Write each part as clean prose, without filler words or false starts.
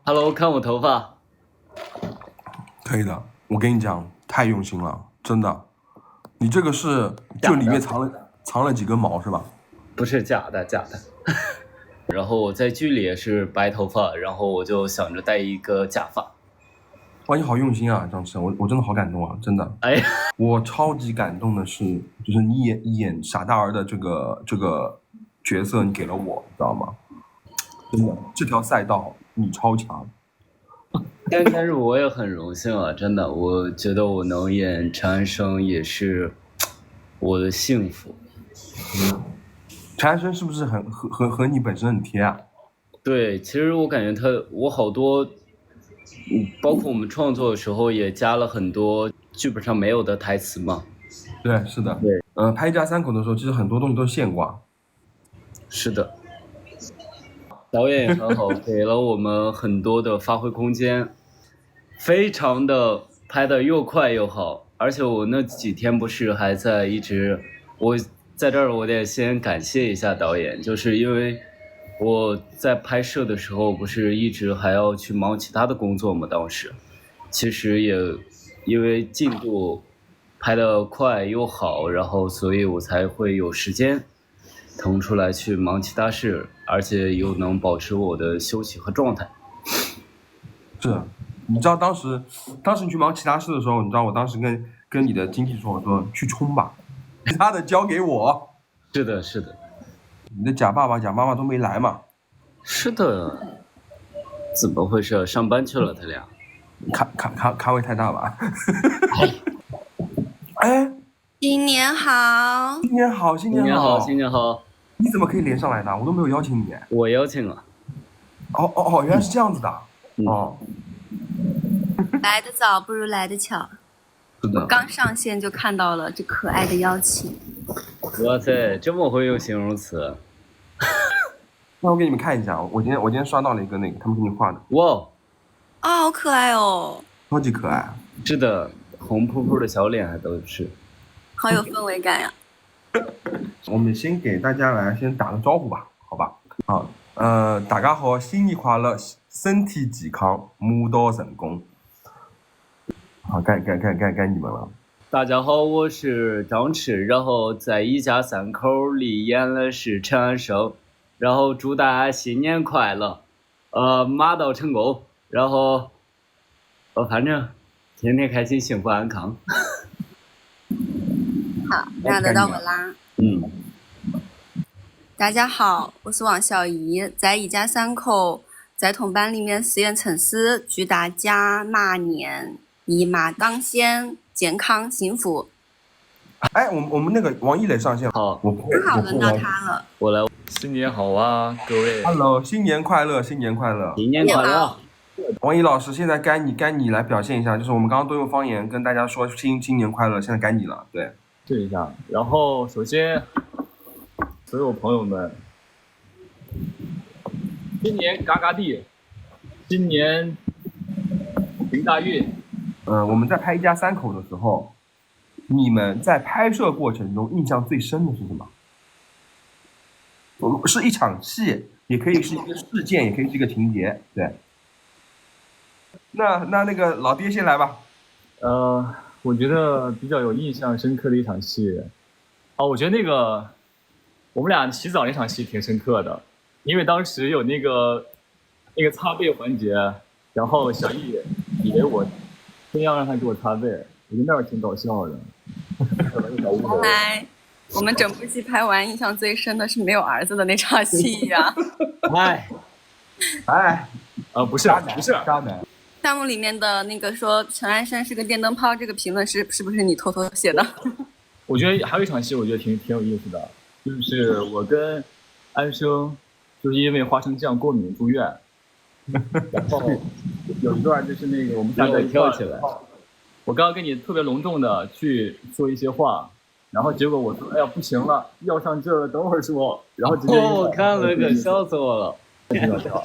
Hello， 看我頭髮。可以的，我跟你講，太用心了，真的。你這個是就裡面藏了幾根毛是吧？不是假的。然後我在劇裡也是白頭髮，然後我就想着戴一個假髮。哇，你好用心啊，張弛，我真的好感動啊，真的。哎，我超級感動的是，就是你演傻大兒的這個角色，你給了我，知道嗎？真的，這條賽道你超強。但是我也很榮幸啊，真的，我覺得我能演陳安生也是我的幸福。陳安生是不是和你本身很貼啊？對，其實我感覺我好多，包括我們創作的時候也加了很多劇本上沒有的台詞嘛。對，是的。對，拍一家三口的時候，其實很多東西都是現掛。是的。導演也很好，給了我們很多的發揮空間，非常的拍得又快又好。而且我那幾天不是還在一直，我在這兒我得先感謝一下導演，就是因為我在拍攝的時候不是一直還要去忙其他的工作嘛，當時其實也因為進度拍得快又好，然後所以我才會有時間騰出來去忙其他事，而且又能保持我的休息和狀態。是，你知道當時你去忙其他事的時候，你知道我當時跟你的經紀說，我說去衝吧，其他的交給我。是的。你的假爸爸假媽媽都沒來嘛？是的，怎麼回事？上班去了他倆。咖位太大吧？哎，新年好！新年好！新年好！你怎麼可以連上來呢？我都沒有邀請你。我邀請了。哦，原來是這樣子的。哦，來得早不如來得巧。是的。我剛上線就看到了這可愛的邀請。哇塞，這麼會用形容詞。那我給你們看一下，我今天刷到了一個那個他們給你畫的。哇！啊，好可愛哦！超級可愛。是的，紅撲撲的小臉還都是。好有氛圍感呀。我們先給大家來先打個招呼吧，好吧？好，大家好，新年快樂，身體健康，馬到成功。好，該你們了。大家好，我是張弛，然後在一家三口裡演的是陳安生，然後祝大家新年快樂，馬到成功，然後反正天天開心，幸福安康。好，那輪到我啦。大家好，我是王小怡，在一家三口在同班裡面飾演陳思，祝大家馬年一馬當先，健康幸福。哎，我們那個王一磊上線了。好，正好輪到他了。我來，新年好啊，各位。Hello， 新年快樂，新年快樂。新年快樂。王一老師，現在該你來表現一下，就是我們剛剛都用方言跟大家說新年快樂，現在該你了，對。試一下，然後首先，所有朋友們，新年嘎嘎地，新年行大運。我們在拍一家三口的時候，你們在拍攝過程中印象最深的是什麼？是一場戲，也可以是一個事件，也可以是一個情節，對。那個老爹先來吧。我覺得比較有印象深刻的一場戲，我覺得那個我們倆洗澡那場戲挺深刻的，因為當時有那個擦背環節，然後小易以為我真要讓他給我擦背，我覺得那挺搞笑的。原來我們整部戲拍完，印象最深的是沒有兒子的那場戲呀。不是渣男。弹幕裡面的那個說陳安生是個電燈泡，這個評論是不是你偷偷寫的？我覺得還有一場戲，我覺得挺有意思的，就是我跟安生就是因為花生醬過敏住院，然後有一段就是那個我们仨在跳起来，我刚刚跟你特別隆重的去說一些話，然後結果我說哎呀不行了，要上這了，等會兒說，然後直接我看了個笑死我了，挺搞笑。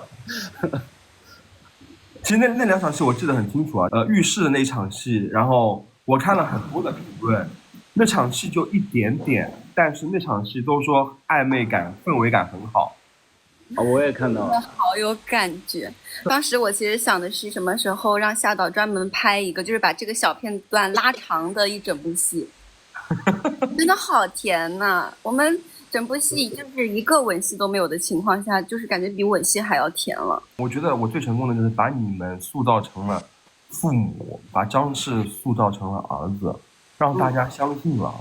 其實那兩場戲我記得很清楚啊，浴室的那場戲，然後我看了很多的評論，那場戲就一點點，但是那場戲都說曖昧感、氛圍感很好。啊，我也看到了，好有感觉。当时我其實想的是什麼時候讓夏導專門拍一個，就是把這個小片段拉長的一整部戲，真的好甜吶！我們整部戲就是一個吻戲都沒有的情況下，就是感覺比吻戲還要甜了。我覺得我最成功的就是把你們塑造成了父母，把張弛塑造成了兒子，讓大家相信了。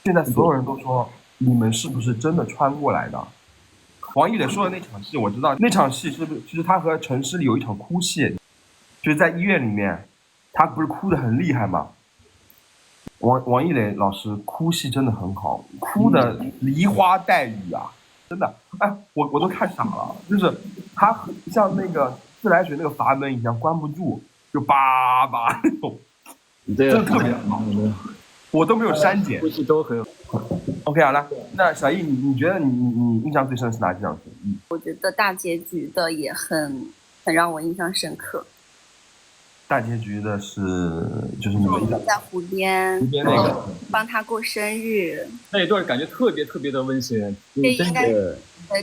現在所有人都說你們是不是真的穿過來的？王一磊說的那場戲，我知道那場戲是不是其實他和陳詩裡有一場哭戲，就是在醫院裡面，他不是哭得很厲害嗎？王一磊老師哭戲真的很好，哭的梨花帶雨啊，真的，哎，我都看傻了，就是他像那个自来水那个阀门一樣關不住，就叭叭那種，真的特別好，我都沒有刪減，呼吸都很有。OK 好了，那小易你覺得你印象最深是哪幾場戲？我覺得大結局的也很讓我印象深刻。大結局的是就是你們在湖邊那個幫他過生日，那一段感覺特別的溫馨。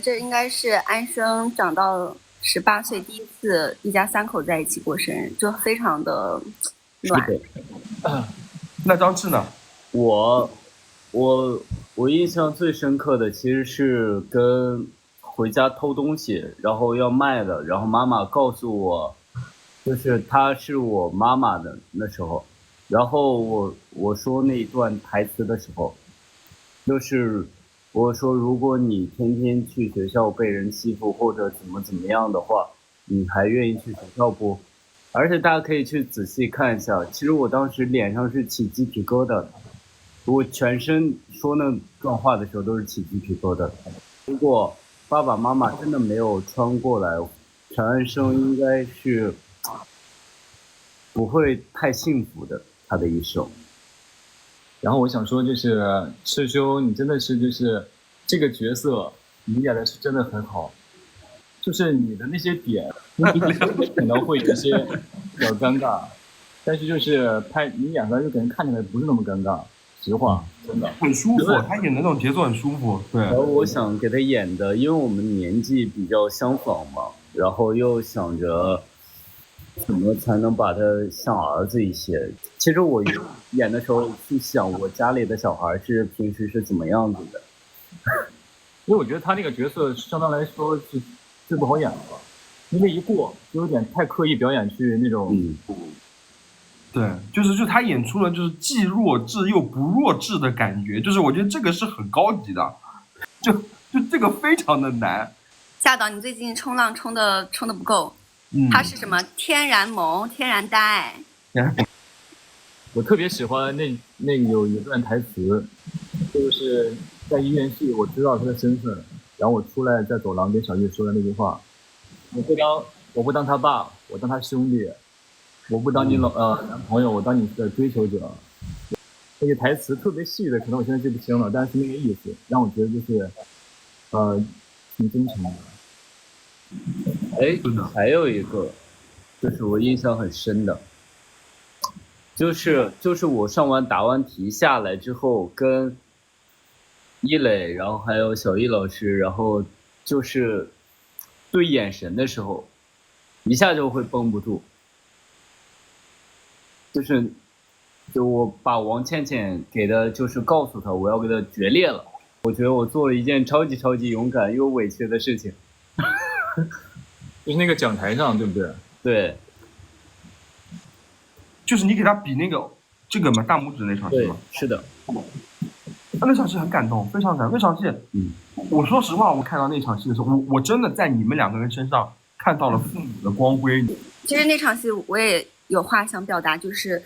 這應該是安生長到18歲第一次一家三口在一起過生日，就非常的暖。那張弛呢？我印象最深刻的其實是跟回家偷東西，然後要賣的，然後媽媽告訴我，就是她是我媽媽的那時候，然後我說那一段台詞的時候，就是我說如果你天天去學校被人欺負或者怎麼樣的話，你還願意去學校不？而且大家可以去仔細看一下，其實我當時臉上是起雞皮疙瘩的，我全身說那段話的時候都是起雞皮疙瘩的。如果爸爸媽媽真的沒有穿過來，陳安生應該是不會太幸福的，他的一生。然後我想說，就是赤修，你真的是就是這個角色，你演的是真的很好。就是你的那些點，可能會有一些比較尷尬，但是就是你演出來就給人看起來不是那麼尷尬，實話，真的很舒服，他演的那種節奏很舒服。對，然後我想給他演的，因為我們年紀比較相仿嘛，然後又想着怎麼才能把他像兒子一些。其實我演的時候去想我家裡的小孩是平時是怎麼樣子的，因為我覺得他那個角色相當來說是最不好演了，因為一過就有點太刻意表演去那種。對，就是他演出了就是既弱智又不弱智的感覺，就是我覺得這個是很高級的，就這個非常的難。夏導，你最近衝浪衝的不夠，他是什麼天然萌、天然呆。我特別喜歡那個有一段台詞，就是在醫院戲，我知道他的身份。然後我出來在走廊跟小葉說的那句話，我不當他爸，我當他兄弟，我不當你男朋友，我當你的追求者。那個台詞特別細的，可能我現在記不清了，但是那個意思讓我覺得就是挺真誠的。哎，還有一個就是我印象很深的，就是我上完答完題下來之後跟一磊，然後還有小易老師，然後就是對眼神的時候，一下就會繃不住。就我把王倩倩給的，就是告訴他我要給他決裂了。我覺得我做了一件超級勇敢又委屈的事情。就是那個講台上，對不對？對。就是你給他比那個這個嘛大拇指那場戲嗎？是的。那場戲很感動，非常感動。那場戲，我說實話，我看到那場戲的時候，我真的在你們兩個人身上看到了父母的光輝。其實那場戲我也有話想表達，就是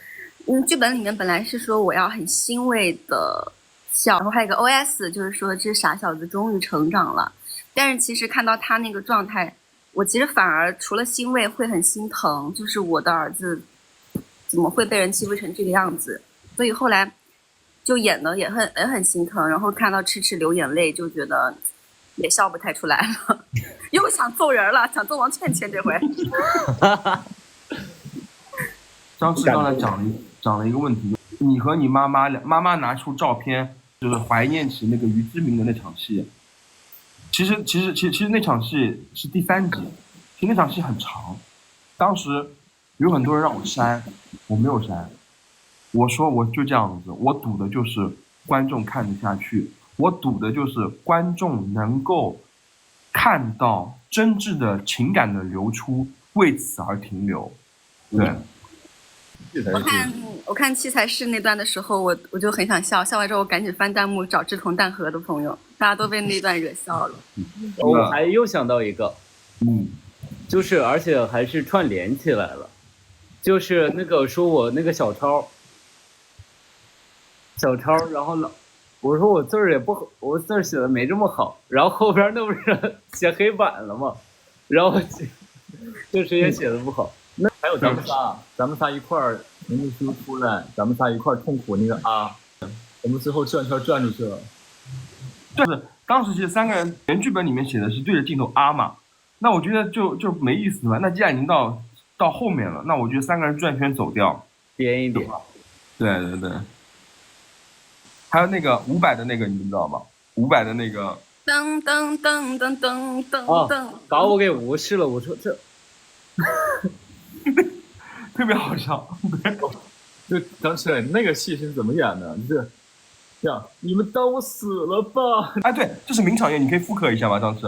劇本裡面本來是說我要很欣慰的笑，然後還有一個 OS 就是說這傻小子終於成長了。但是其實看到他那個狀態，我其實反而除了欣慰會很心疼，就是我的兒子怎麼會被人欺負成這個樣子，所以後來就演的也很心疼，然後看到赤赤流眼淚，就覺得也笑不太出來了，又想揍人了，想揍王倩倩這回。張弛剛才講了一個問題，你和你媽媽拿出照片，就是懷念起那個於之明的那場戲。其實那場戲是第3集，其實那場戲很長，當時有很多人讓我刪，我沒有刪，我說我就這樣子，我賭的就是觀眾看得下去，我賭的就是觀眾能夠看到真摯的情感的流出，為此而停留。對，我看器材室那段的時候，我就很想笑，笑完之後我趕緊翻彈幕找志同道合的朋友，大家都被那段惹笑了。我還又想到一个，就是而且还是串联起来了，就是那个说我那个小抄，然后呢，我说我字儿也不好，我字儿写的没这么好，然后後邊那不是寫黑板了嗎？然後就是也寫的不好。那還有咱們仨一塊兒從那書出來，咱們仨一塊兒痛苦那個啊，我們最後轉圈轉出去了。就是當時其實3個人原劇本裡面寫的是對着鏡頭啊嘛，那我覺得就沒意思嘛。那既然已經到後面了，那我覺得3個人轉圈走掉，編一點。對。還有那個500的那個，你們知道嗎？500的那個噔噔噔噔噔噔噔，把我給無視了。我說這特別好笑。就當時那個戲是怎麼演的？就是這樣，你們當我死了吧？哎，對，這是名場面，你可以複刻一下嗎？當時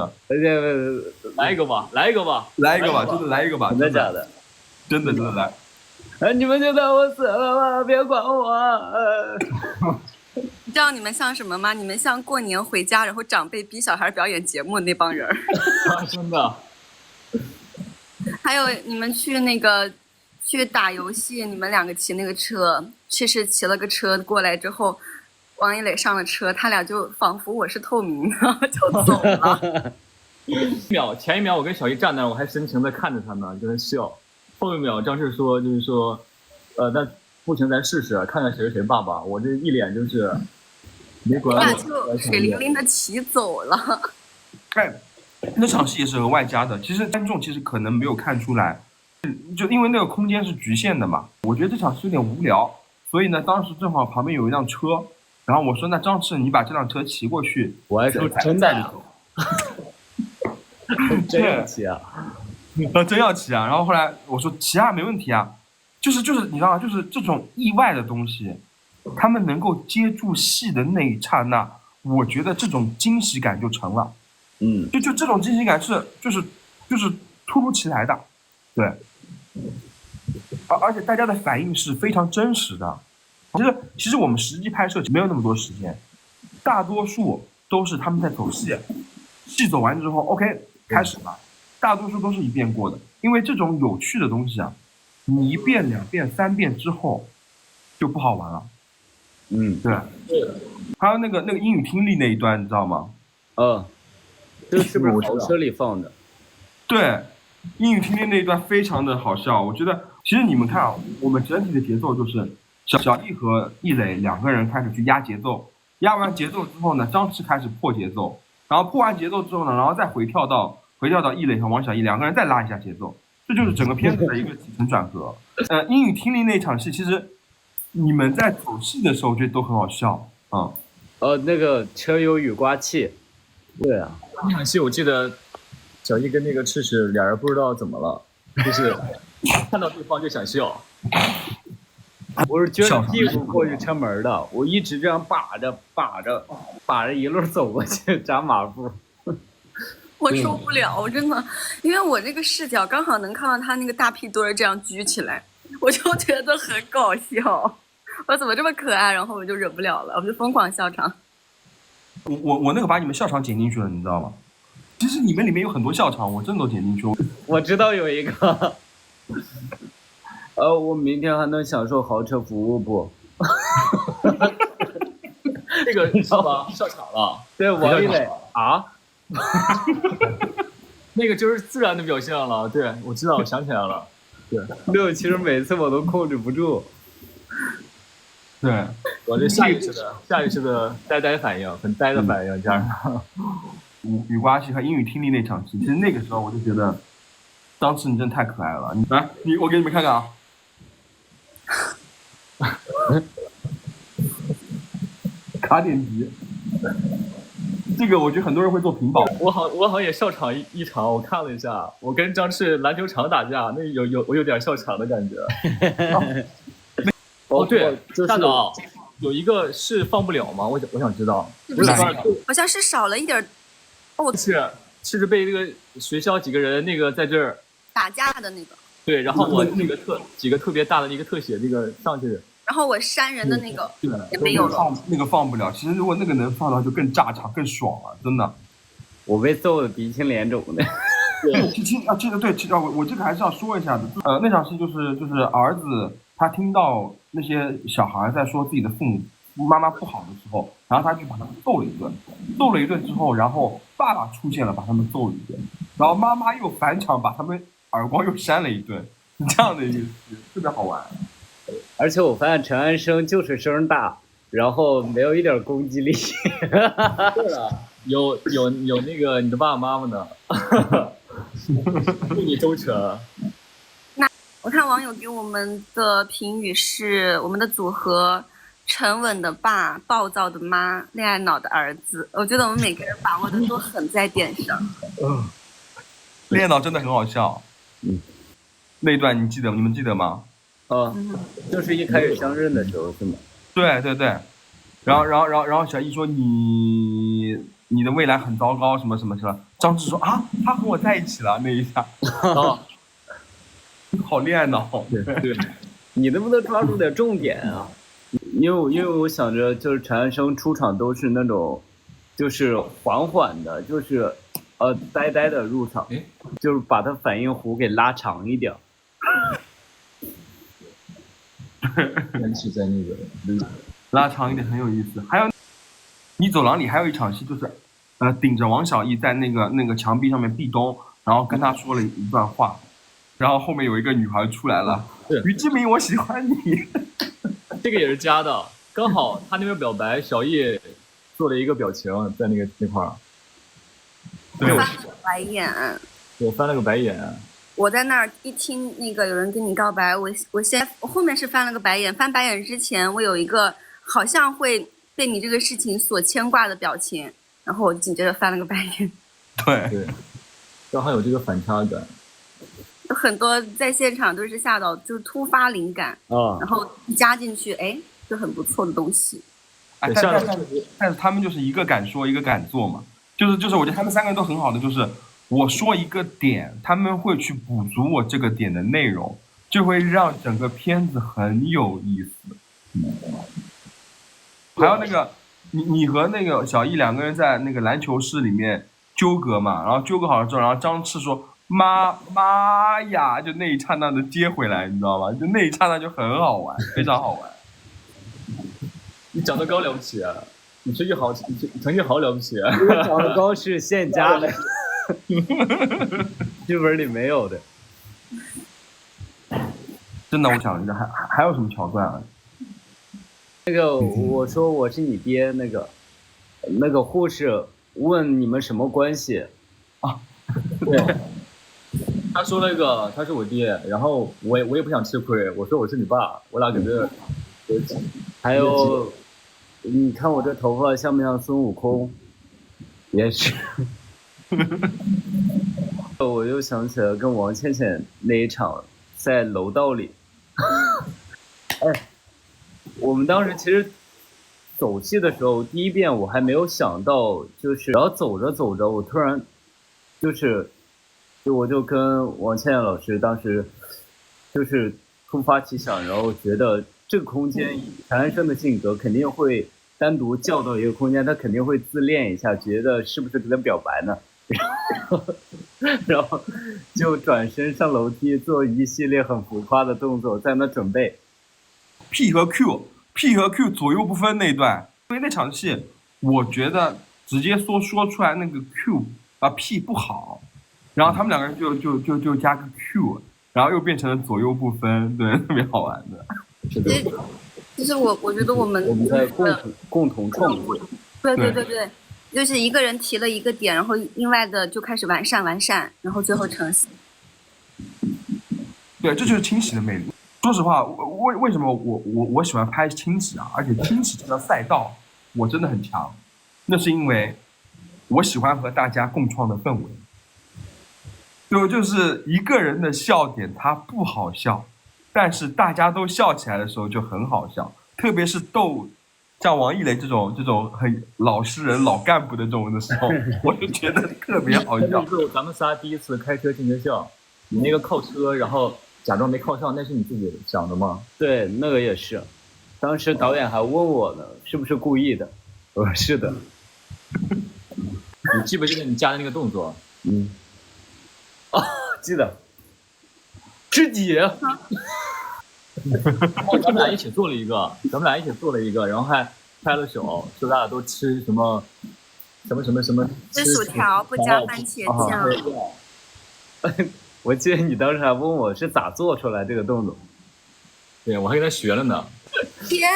來一個吧，真的來一個吧，真的假的？真的來。哎，你們就當我死了吧，別管我。你知道你們像什麼嗎？你們像過年回家，然後長輩逼小孩表演節目的那幫人。真的。還有你們去打遊戲，你們2個騎那個車，是騎了個車過來之後，王一磊上了車，他倆就仿佛我是透明的就走了。前一秒我跟小姨站那兒，我還深情地看着他呢，就在笑。後一秒張志說，就是說，那不行，咱試試，看看誰是誰爸爸。我這一臉就是沒管我。就水靈靈的騎走了。哎，那場戲也是額外加的，其實觀眾其實可能沒有看出來。就因為那個空間是局限的嘛，我覺得這場戲有點無聊，所以呢，當時正好旁邊有一輛車，然後我說：“那張弛，你把這輛車騎過去。”我還說真的呀，真要騎啊，真要騎啊！然後後來我說騎啊，沒問題啊，就是你知道嗎？就是這種意外的東西，他們能夠接住戲的那一剎那，我覺得這種驚喜感就成了。就這種驚喜感就是突如其來的，對。而且大家的反應是非常真實的。其實我們實際拍攝沒有那麼多時間，大多數都是他們在走戲，戲走完之後 OK 開始了，大多數都是一遍過的。因為這種有趣的東西啊，你1遍、2遍、3遍之後就不好玩了。對。還有那個英語聽力那一段，你知道嗎？這是不是豪車裡放的？對。英語聽力那一段非常的好笑，我覺得其實你們看啊，我們整體的節奏就是小易和易磊2個人開始去壓節奏，壓完節奏之後呢，張弛開始破節奏，然後破完節奏之後呢，然後再回跳到易磊和王小藝2個人再拉一下節奏，這就是整個片子的一個起承轉合。英語聽力那場戲，其實你們在走戲的時候覺得都很好笑啊。那個車有雨刮器，對啊，那場戲我記得。小易跟那個赤石倆人不知道怎麼了，就是看到對方就想笑。我是撅着屁股過去車門的，我一直這樣把着一路走過去扎馬步。我受不了，真的，因為我這個視角剛好能看到他那個大屁墩這樣舉起來，我就覺得很搞笑。我怎麼這麼可愛？然後我就忍不了了，我就瘋狂笑場。我那個把你們笑場剪進去了，你知道嗎？其實你們裡面有很多笑場，我真的都剪進去。我知道有一個，我明天還能享受豪車服務不？這個你知道嗎？笑場了。對，王一磊啊，那個就是自然的表現了。對，我知道，我想起來了。對，其實每次我都控制不住。對，我這下意識的呆反應，很呆的反應，加上。雨刮器和英語聽力那場戲，其實那個時候我就覺得，張弛你真的太可愛了。我給你們看看啊，卡點擊，這個我覺得很多人會做屏保。我好像也笑场一场，我看了一下，我跟张赤篮球场打架，那我有點笑场的感覺。哦，對，大導有一個是放不了嗎？我想知道，好像是少了一點。哦，是被這個學校幾個人那個在這兒打架的那個。對，然後我幾個特別大的那個特寫那個上去。然後我扇人的那個也沒有了，那個放不了。其實如果那個能放到，就更炸场、更爽了，真的。我被揍得鼻青臉腫的。对，其實我這個還是要說一下的。那場戲就是兒子他聽到那些小孩在說自己的父母媽媽不好的時候，然後他去把他們揍了一頓之後，然後爸爸出現了，把他們揍了一頓，然後媽媽又返場，把他們耳光又扇了一頓，這樣的一个戏特別好玩。而且我發現陳安生就是聲大，然後沒有一點攻擊力。對了，有那個你的爸爸媽媽呢，為你周全。那我看網友給我們的評語是：我們的組合沉穩的爸，暴躁的媽，戀愛腦的兒子。我覺得我們每個人把握的都很在點上。戀愛腦真的很好笑。那一段你們記得嗎？就是一開始相認的時候是嗎？對，然後小易說你的未來很糟糕什麼什麼什麼，張智說啊他和我在一起了那一下，好戀愛腦。對，你能不能抓住點重點啊？因為我想着就是陳安生出場都是那種就是緩緩的，就是呆呆的入場，就是把他反應弧給拉長一點。是在那個拉長一點很有意思。還有你走廊裡還有一場戲，就是頂着王小義在那個牆壁上面壁咚，然後跟他說了一段話，然後後面有一個女孩出來了，於志明我喜歡你。這個也是加的，剛好他那邊表白，小義做了一個表情在那塊兒。對，翻了個白眼。我翻了個白眼。我在那兒一聽那個有人跟你告白，我後面是翻了個白眼，翻白眼之前我有一個好像會被你這個事情所牽掛的表情，然後我緊接着翻了個白眼。對，剛好有這個反差感。有很多在現場都是嚇到，就是突發靈感，然後加進去，哎，就很不錯的東西。但是他們就是一個敢說，一個敢做嘛，就是我覺得他們三個人都很好的，就是我說一個點，他們會去補足我這個點的內容，就會讓整個片子很有意思。還有那個你和那個小易兩個人在那個籃球室裡面糾葛嘛，然後糾葛好了之後，然後張赤說媽呀，就那一剎那的接回來，你知道嗎？就那一剎那就很好玩，非常好玩。你長得高了不起啊！你成績好了不起啊！長得高是現加的，劇本裡沒有的。真的，我想一下，還有什麼橋段啊？那個我說我是你爹，那個護士問你們什麼關係啊？對，他說那個他是我爹，然後我也不想吃虧，我說我是你爸，我倆給這還有你看我這頭髮像不像孫悟空？也是。我又想起了跟王倩倩那一場在樓道裡。哎，我們當時其實走戲的時候，第一遍我還沒有想到，就是然後走着走着，我突然我就跟王倩倩老師當時就是突發奇想，然後覺得這個空間以陳安生的性格肯定會單獨叫到一個空間，他肯定會自戀一下，覺得是不是給他表白呢？然後就轉身上樓梯做一系列很浮誇的動作，在那準備 P 和 Q 左右不分那一段，因為那場戲我覺得直接說出來那個 P 不好，然後他們兩個人就加個 Q， 然後又變成了左右不分，對，特別好玩的。其實我覺得我們在共同創作。對，就是一個人提了一個點，然後另外的就開始完善，然後最後成型。對，這就是輕喜的魅力。說實話，為什麼我喜歡拍輕喜啊？而且輕喜這條賽道我真的很強，那是因為我喜歡和大家共創的氛圍。就是一個人的笑點他不好笑，但是大家都笑起來的時候就很好笑，特別是逗像王藝磊這種很老實人老幹部的這種的時候，我就覺得特別好笑。咱們仨第一次開車進學校，你那個靠車，然後假裝沒靠上，那是你自己想的嗎？對，那個也是。當時導演還問我呢，是不是故意的？我說是的。你記不記得你加的那個動作？哦，記得。知己。咱們倆一起做了一個，然後還拍了手，说咱倆都吃什麼，吃薯條不加番茄醬。我記得你當時還問我是咋做出來這個動作。對，我還跟他學了呢。天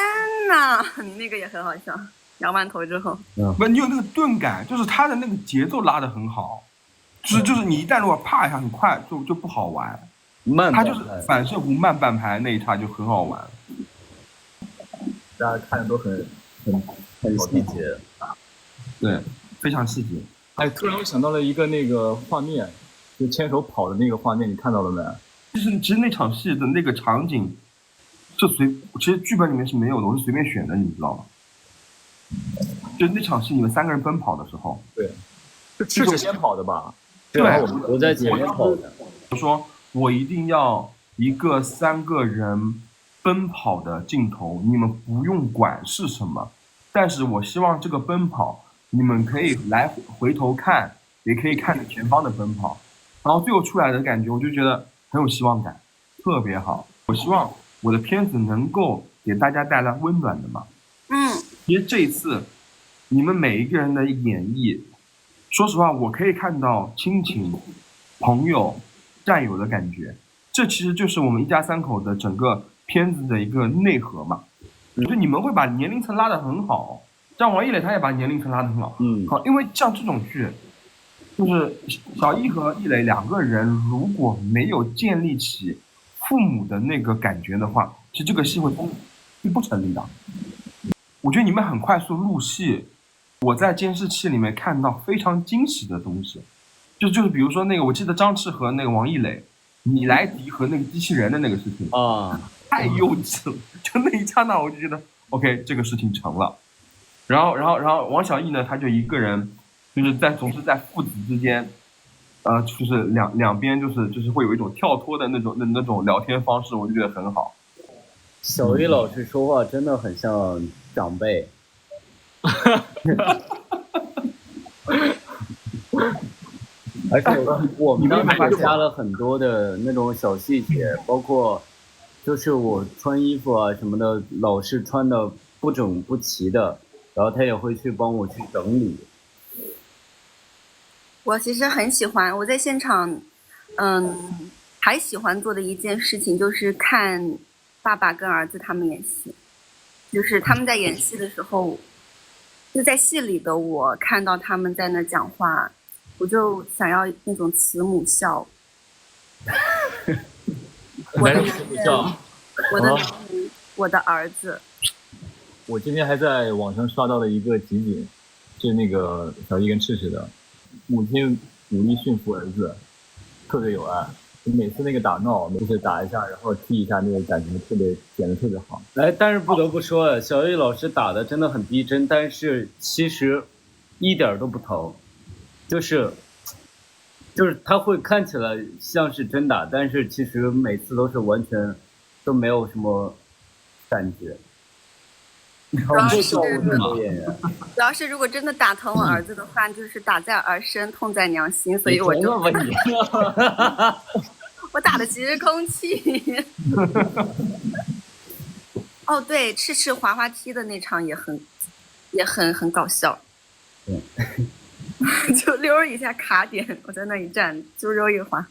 哪，你那個也很好笑，搖完頭之後。不，你有那個頓感，就是他的那個節奏拉得很好，就是你一旦如果啪一下很快就不好玩。他就是反射弧慢半拍那一刹就很好玩，大家看的都很細節，对，非常細節。哎，突然我想到了一個那個畫面，就牽手跑的那個畫面，你看到了沒？其實那場戲的那個場景，其實劇本裡面是沒有的，我是隨便選的，你知道嗎？就那場戲你們3個人奔跑的時候，對，是先跑的吧？對，我在前面跑的。我說。我一定要一個3個人奔跑的鏡頭，你們不用管是什麼，但是我希望這個奔跑，你們可以來回頭看，也可以看着前方的奔跑，然後最後出來的感覺，我就覺得很有希望感，特別好。我希望我的片子能夠給大家帶來溫暖的嘛。其實這一次，你們每一個人的演繹，說實話，我可以看到親情、朋友、戰友的感覺，這其實就是我們一家3口的整個片子的一個內核嘛。就你們會把年齡層拉得很好，像王藝磊他也把年齡層拉得很好。好，因為像這種劇，就是小藝和藝磊2個人如果沒有建立起父母的那個感覺的話，其實這個戲會不成立的。我覺得你們很快速入戲，我在監視器裡面看到非常驚喜的東西。就是比如說那個，我記得張弛和那個王藝磊，米萊迪和那個機器人的那個事情太幼稚了，就那一剎那我就覺得 OK， 這個事情成了。然後王小藝呢，他就一個人，就是總是在父子之間，就是兩邊就是會有一種跳脫的那種聊天方式，我就覺得很好。小藝老師說話真的很像長輩。而且我們當時加了很多的那種小細節，包括就是我穿衣服啊什麼的，老是穿的不整不齊的，然後他也會去幫我去整理。我其實很喜歡，我在現場，還喜歡做的一件事情就是看爸爸跟兒子他們演戲，就是他們在演戲的時候，就在戲裡的我看到他們在那講話。我就想要那種慈母笑，我的男人，我的兒子。我今天還在網上刷到了一個集锦，是那個小藝跟赤赤的，母親努力馴服兒子，特別有愛。每次那個打鬧，就是打一下，然後踢一下，那個感覺特別演得特別好。哎，但是不得不說，小藝老師打的真的很逼真，但是其實一點都不疼。就是他會看起來像是真打，但是其實每次都是完全都沒有什麼感覺。主要是如果真的打疼我兒子的話，就是打在兒身，痛在娘心，所以我就我打的其實空氣。哦，對，赤赤滑滑梯的那場也很搞笑。就溜一下卡點，我在那一站，就溜一滑。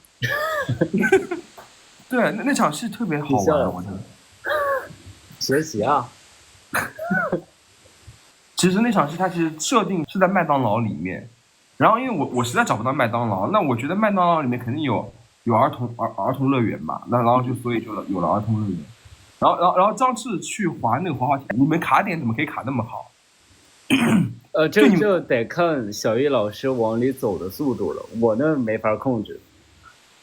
對，那場戲特別好玩，我覺得。學習啊！其實那場戲它其實設定是在麥當勞裡面，然後因為我實在找不到麥當勞，那我覺得麥當勞裡面肯定有兒童樂園嘛，那然後所以就有了兒童樂園。然後張弛去滑那個滑滑梯，你們卡點怎麼可以卡那麼好？这得看小易老師往裡走的速度了，我那沒法控制。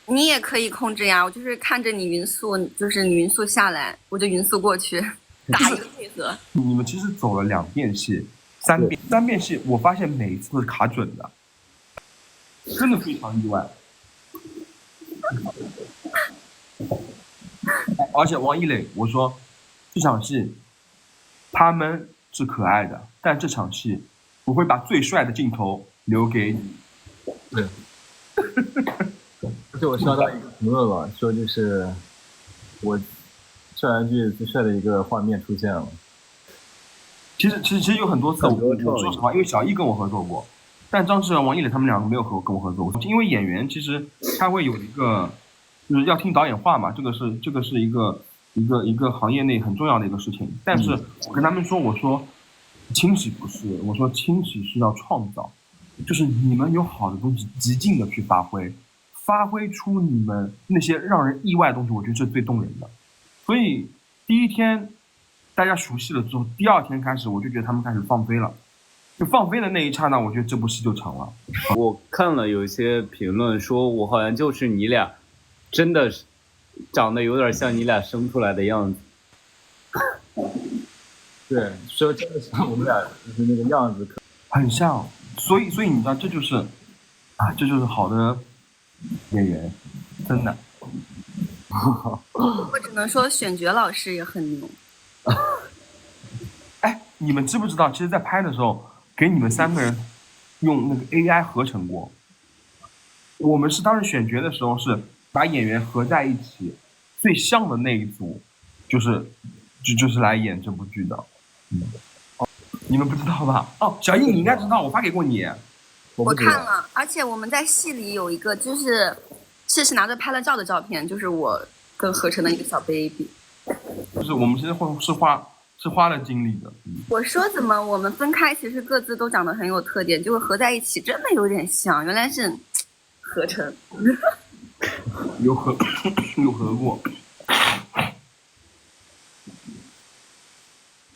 你也可以控制呀，我就是看着你匀速，就是你匀速下來，我就匀速過去，打一個配合。你們其實走了2遍戲，3遍戲，我發現每一次都是卡準的，真的非常意外。而且王一磊，我說這場戲他們是可愛的，但這場戲我會把最帥的鏡頭留給你。對，而且我刷到一個評論了，說就是我帥完劇最帥的一個畫面出現了。其實有很多次，我說實話，因為小易跟我合作過，但張智、王一磊他們兩個沒有跟我合作過，因為演員其實他會有一個。就是要聽導演話嘛，這個是一個行業內很重要的一個事情。但是我跟他們說，我說清洗不是，我說清洗是要創造，就是你們有好的東西，極盡的去發揮出你們那些讓人意外的東西，我覺得這是最動人的。所以第一天大家熟悉了之後，第2天開始我就覺得他們開始放飛了，就放飛的那一剎那，我覺得這部戲就成了。我看了有一些評論說，我好像就是你倆。真的是長得有點像你倆生出來的樣子。對，說真的像我們倆就是那個樣子，很像。所以你知道，這就是好的演員，真的。我只能說選角老師也很牛。哎，你們知不知道，其實在拍的時候給你們3個人用那個 AI 合成過。我們是當時選角的時候是把演員合在一起，最像的那一組，就是來演這部劇的。你們不知道吧？哦，小易你應該知道，我發給過你。我看了，而且我們在戲裡有一個就是拿着拍了照的照片，就是我跟合成的一個小 baby。就是我们其實是花了精力的。我說怎麼我們分開其實各自都長得很有特點，結果合在一起真的有點像，原來是合成。有合過。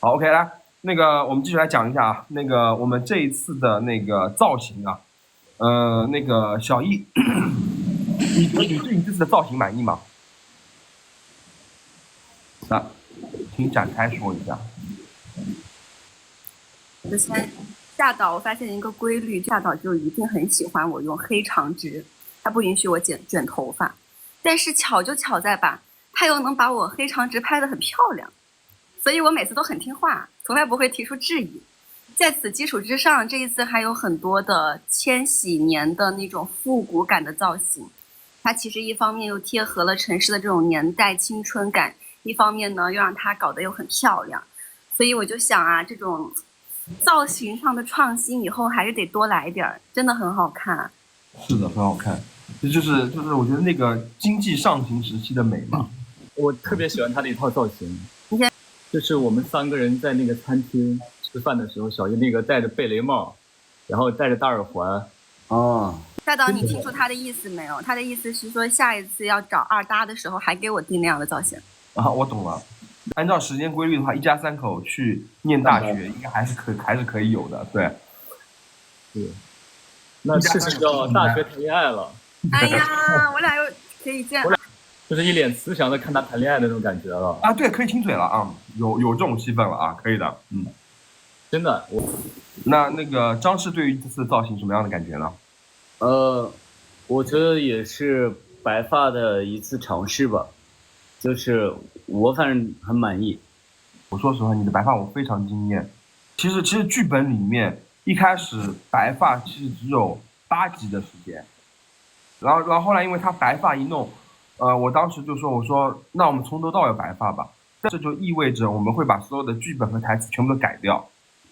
好 ，OK， 來，那個我們繼續來講一下啊，那個我們這一次的那個造型啊，那個小易，你對你這次的造型滿意嗎？那，請展開說一下。之前夏導，我發現一個規律，夏導就一定很喜歡我用黑長直。他不允許我捲頭髮，但是巧就巧在吧，他又能把我黑長直拍得很漂亮，所以我每次都很聽話，從來不會提出質疑。在此基礎之上，這一次還有很多的千禧年的那種復古感的造型，它其實一方面又貼合了城市的這種年代青春感，一方面呢又讓它搞得又很漂亮，所以我就想啊，這種造型上的創新以後還是得多來點兒，真的很好看。是的，很好看，就是我覺得那個經濟上行時期的美嘛。我特別喜歡他的一套造型，就是我們3個人在那個餐廳吃飯的時候，小易那個戴着貝雷帽，然後戴着大耳環。哦，夏導，你聽出他的意思沒有？他的意思是說，下一次要找二搭的時候，還給我定那樣的造型。啊，我懂了。按照時間規律的話，一家3口去念大學，應該還是可以有的，對。對。那是叫大學談戀愛了。哎呀，我倆又可以見了。就是一臉慈祥的看他談戀愛的那種感覺了。啊，對，可以親嘴了啊，有這種氣氛了啊，可以的，嗯。真的，那個張氏對於這次造型什麼樣的感覺呢？我覺得也是白髮的一次嘗試吧，就是我反正很滿意。我說實話，你的白髮我非常驚豔。其實劇本裡面。一開始白髮其實只有8集的時間，然後後來因為他白髮一弄，我當時就說我說那我們從頭到尾白髮吧，這就意味着我們會把所有的劇本和台詞全部都改掉，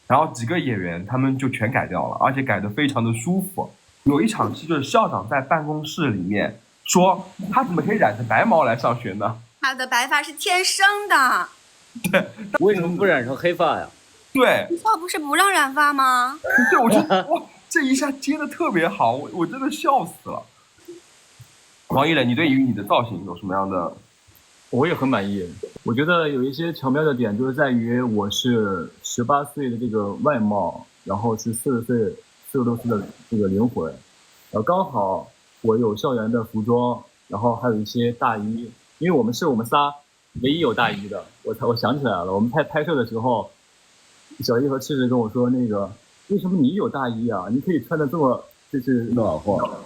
然後幾個演員他們就全改掉了，而且改得非常的舒服。有一場戲就是校長在辦公室裡面說他怎麼可以染着白毛來上學呢？他的白髮是天生的。對，為什麼不染成黑髮呀？對，學校不是不讓染髮嗎？對，我覺得哇，這一下接得特別好，我真的笑死了。王一磊，你對於你的造型有什麼樣的？我也很滿意。我覺得有一些巧妙的點，就是在於我是18歲的這個外貌，然後是46岁的这个灵魂，然后刚好我有校园的服装，然後還有一些大衣，因為我們仨唯一有大衣的，我想起來了，我們拍攝的時候，小易和赤赤跟我說，那個為什麼你有大衣啊？你可以穿得這麼就是暖和。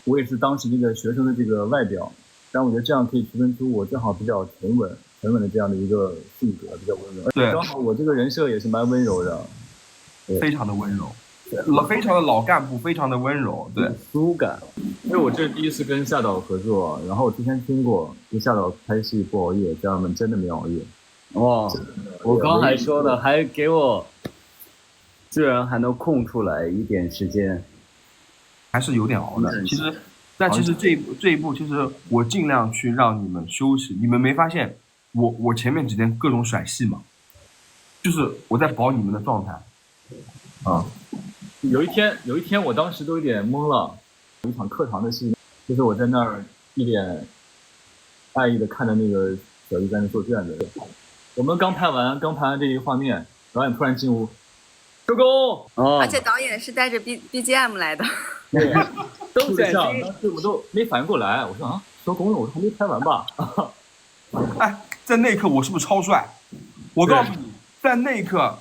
我也是當時這個學生的這個外表，但我覺得這樣可以區分出我正好比較沉穩的這樣的一個性格，比較溫柔。對，剛好我這個人設也是蠻溫柔的，非常的溫柔，非常的老幹部，非常的溫柔，對，酥感。因為我這是第一次跟夏導合作，然後我之前聽過，就夏導拍戲不熬夜，家人們真的沒熬夜。哇，我剛還說呢，還給我，居然還能空出來一點時間，還是有點熬的。其實這一部，其實我盡量去讓你們休息。你們沒發現我前面幾天各種甩戲嗎？就是我在保你們的狀態。啊，有一天我當時都有點懵了，有一場課堂的戲，就是我在那兒一臉愛意的看着那個小姨在那做卷子。我們剛拍完這一畫面，導演突然進屋，收工。而且導演是帶着 BGM 來的。對，都選上，當時我都沒反應過來，我說啊，收工了，我說還沒拍完吧？哎，在那一刻我是不是超帥？我告訴你，在那一刻，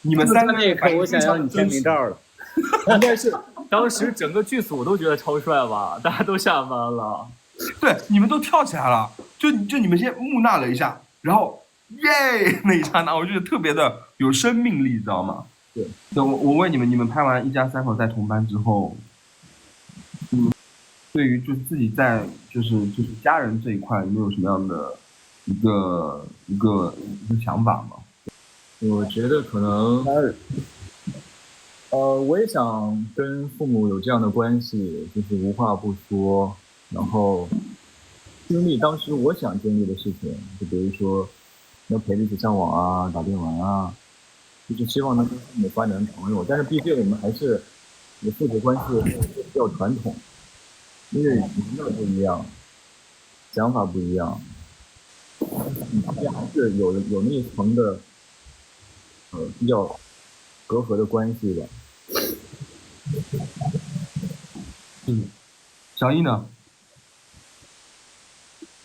你們三個那一刻我想要你簽名照了。應該是當時整個劇組都覺得超帥吧，大家都下班了。對，你們都跳起來了，就你們先木訥了一下，然後耶那一剎那，我覺得特別的有生命力，知道嗎？對，我問你們拍完一家三口在同班之後，對於就是自己在就是家人這一塊，有沒有什麼樣的一個想法嗎？我覺得可能，我也想跟父母有這樣的關係，就是無話不說，然後經歷當時我想經歷的事情，就比如說能陪着一起上網啊、打電玩啊，就是希望能跟父母發展朋友。但是畢竟我們還是父子關係比較傳統，因為年齡不一樣，想法不一樣，還是有那一層的比較隔閡的關係吧。小易呢？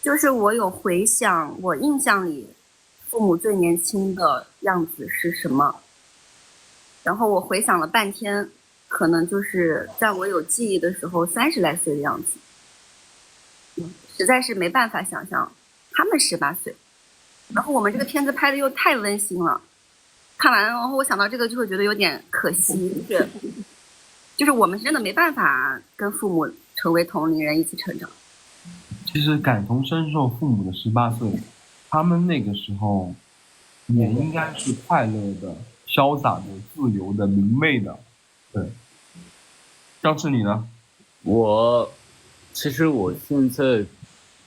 就是我有回想，我印象裡父母最年輕的樣子是什麼，然後我回想了半天，可能就是在我有記憶的時候30來歲的樣子，實在是沒辦法想象他們18歲。然後我們這個片子拍的又太溫馨了，看完然後我想到這個就會覺得有點可惜，就是我們真的沒辦法跟父母成為同齡人一起成長。其實感同身受父母的18歲，他們那個時候也應該是快樂的、瀟灑的、自由的、明媚的。對，張弛你呢？其實我現在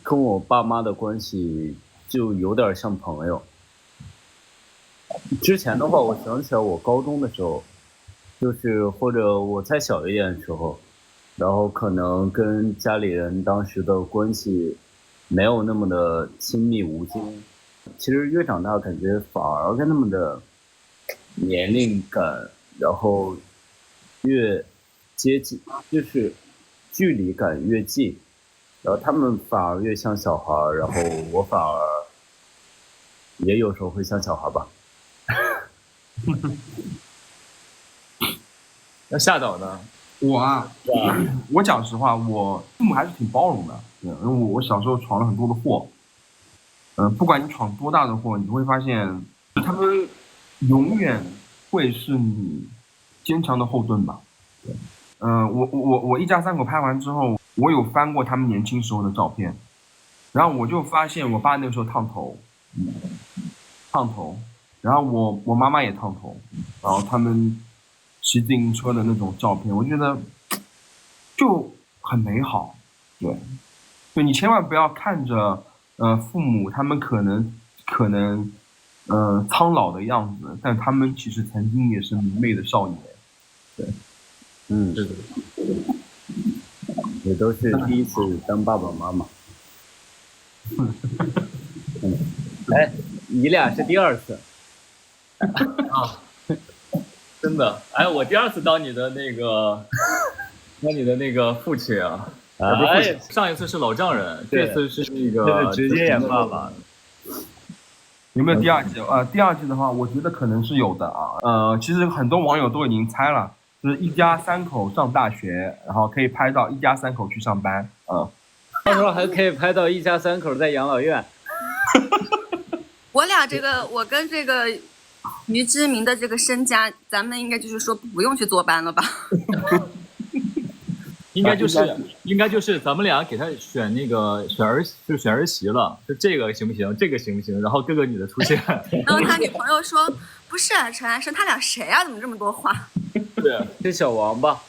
跟我爸媽的關係就有點像朋友。之前的話，我想起來我高中的時候，就是或者我再小一點的時候，然後可能跟家裡人當時的關係沒有那麼的親密無間。其實越長大，感覺反而跟他們的年齡感，然後越接近，就是距離感越近，然後他們反而越像小孩，然後我反而也有時候會像小孩吧。那夏導呢？我講實話，我父母還是挺包容的。對，因為我小時候闖了很多的禍。不管你闖多大的禍，你會發現他們永遠會是你堅強的後盾吧。對，我一家三口拍完之後，我有翻過他們年輕時候的照片，然後我就發現我爸那個時候燙頭，然後我媽媽也燙頭，然後他們騎自行車的那種照片，我覺得就很美好。對，你千萬不要看着父母他們可能蒼老的樣子，但他們其實曾經也是明媚的少年。對，對，也都是第一次當爸爸媽媽。哎，你倆是第二次。真的。哎，我第2次当你的那个，当你的那个父亲啊。不是父亲，上一次是老丈人，这次是那个直接演爸爸。有没有第2季？第2季的话，我觉得可能是有的啊。其实很多网友都已经猜了，就是一家3口上大学，然後可以拍到一家3口去上班。到時候還可以拍到一家3口在養老院。我跟這個俞志明的這個身家，咱們應該就是說不用去坐班了吧？應該就是咱們倆給他選那個選兒媳了，就這個行不行？這個行不行？然後各個女的出現。然後他女朋友說：“不是啊，陳安生，他倆誰啊？怎麼這麼多話？”對，是小王吧？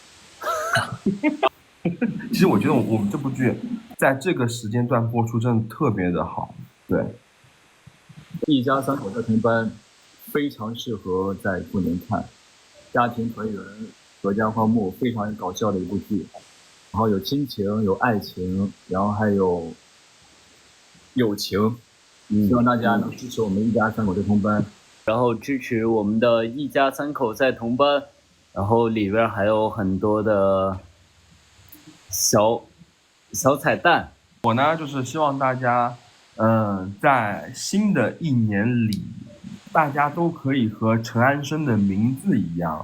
其實我覺得我們這部劇在這個時間段播出真的特別的好。對，一家3口在同班，非常適合在過年看，家庭團圓，合家歡目，非常搞笑的一部劇。然後有親情，有愛情，然後還有友情。希望大家能支持我們一家3口在同班，然後支持我們的一家3口在同班，然後裡邊還有很多的小彩蛋。我呢就是希望大家，在新的一年裡，大家都可以和陳安生的名字一樣，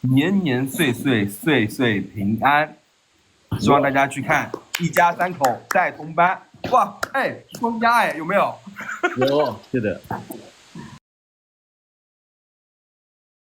年年歲歲，歲歲平安。希望大家去看一家3口在同班。哇，哎，雙押哎，有沒有？有，是的。